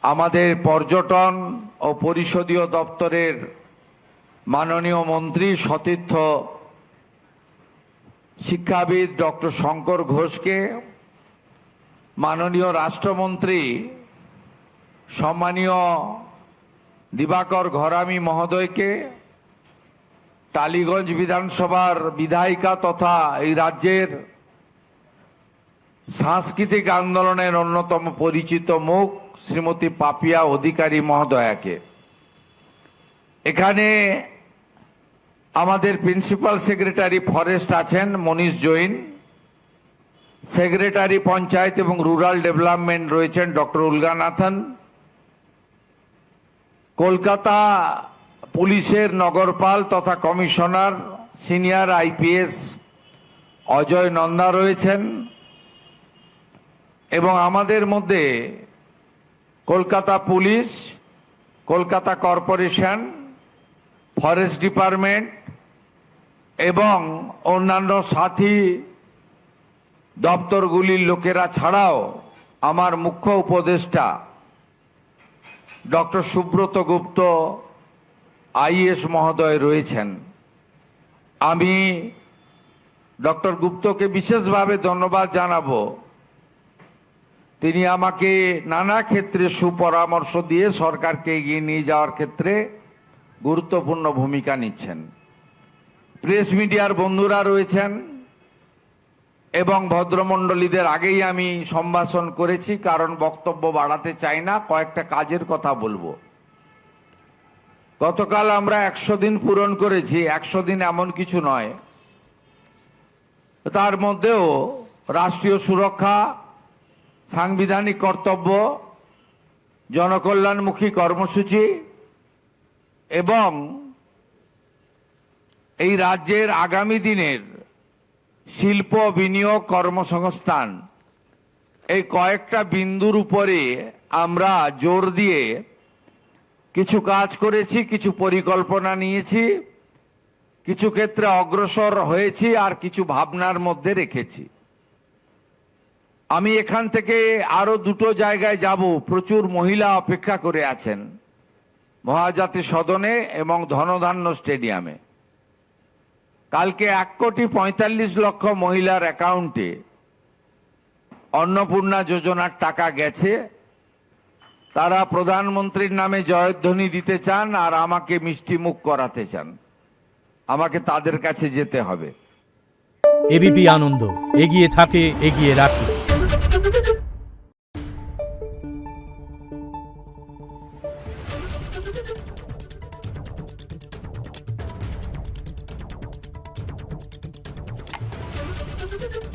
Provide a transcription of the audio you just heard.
আমাদের পর্যটন ও পরিষদীয় দপ্তরের মাননীয় মন্ত্রী সতীর্থ শিক্ষাবিদ ডক্টর শঙ্কর ঘোষকে, মাননীয় রাষ্ট্রমন্ত্রী সম্মানীয় দিবাকর ঘরামি মহোদয়কে, টালিগঞ্জ বিধানসভার বিধায়িকা তথা এই রাজ্যের সাংস্কৃতিক আন্দোলনের অন্যতম পরিচিত মুখ শ্রীমতী পাপিয়া অধিকারী মহোদয়াকে, এখানে আমাদের প্রিন্সিপাল সেক্রেটারি ফরেস্ট আছেন মনীষ জৈন, সেক্রেটারি পঞ্চায়েত এবং রুরাল ডেভেলপমেন্ট রয়েছেন ডক্টর উলগানাথন, কলকাতা পুলিশের নগরপাল তথা commissioner senior IPS Ajay Nanda রয়েছেন এবং আমাদের মধ্যে Kolkata police, Kolkata corporation, forest department এবং অন্যান্য সাথী দপ্তরগুলির লোকেরা ছাড়াও আমার মুখ্য উপদেষ্টা ডক্টর সুব্রত গুপ্ত আইএস মহোদয় রয়েছেন। আমি ডক্টর গুপ্তকে বিশেষভাবে ধন্যবাদ জানাবো। তিনি আমাকে নানা ক্ষেত্রে সুপরামর্শ দিয়ে সরকারকে এগিয়ে নিয়ে যাওয়ার ক্ষেত্রে গুরুত্বপূর্ণ ভূমিকা নিচ্ছেন। প্রেস মিডিয়ার বন্ধুরা রয়েছেন এবং ভদ্রমণ্ডলীদের আগেই আমি সম্ভাষণ করেছি, কারণ বক্তব্য বাড়াতে চাই না, কয়েকটা কাজের কথা বলবো। গতকাল আমরা 100 দিন পূরণ করেছি। 100 দিন এমন কিছু নয়, তার মধ্যেও রাষ্ট্রীয় সুরক্ষা, সাংবিধানিক কর্তব্য, জনকল্যাণমুখী কর্মসূচি এবং এই রাজ্যের আগামী দিনের শিল্প, বিনিয়োগ, কর্মসংস্থান, এই কয়েকটা বিন্দুর উপরে আমরা জোর দিয়ে কিছু কাজ করেছি, কিছু পরিকল্পনা নিয়েছি, কিছু ক্ষেত্রে অগ্রসর হয়েছি আর কিছু ভাবনার মধ্যে রেখেছি। আমি এখান থেকে আরো দুটো জায়গায় যাব। প্রচুর মহিলা অপেক্ষা করে আছেন, মহাজাতি সদনে এবং ধনধান্য স্টেডিয়ামে। কালকে 1,45,00,000 মহিলার অ্যাকাউন্টে অন্নপূর্ণা যোজনার টাকা গেছে। তারা প্রধানমন্ত্রীর নামে জয়ধ্বনি দিতে চান আর আমাকে মিষ্টি মুখ করাতে চান। আমাকে তাদের কাছে যেতে হবে। এবিপি আনন্দ, এগিয়ে থাকে, এগিয়ে রাখে। Thank you.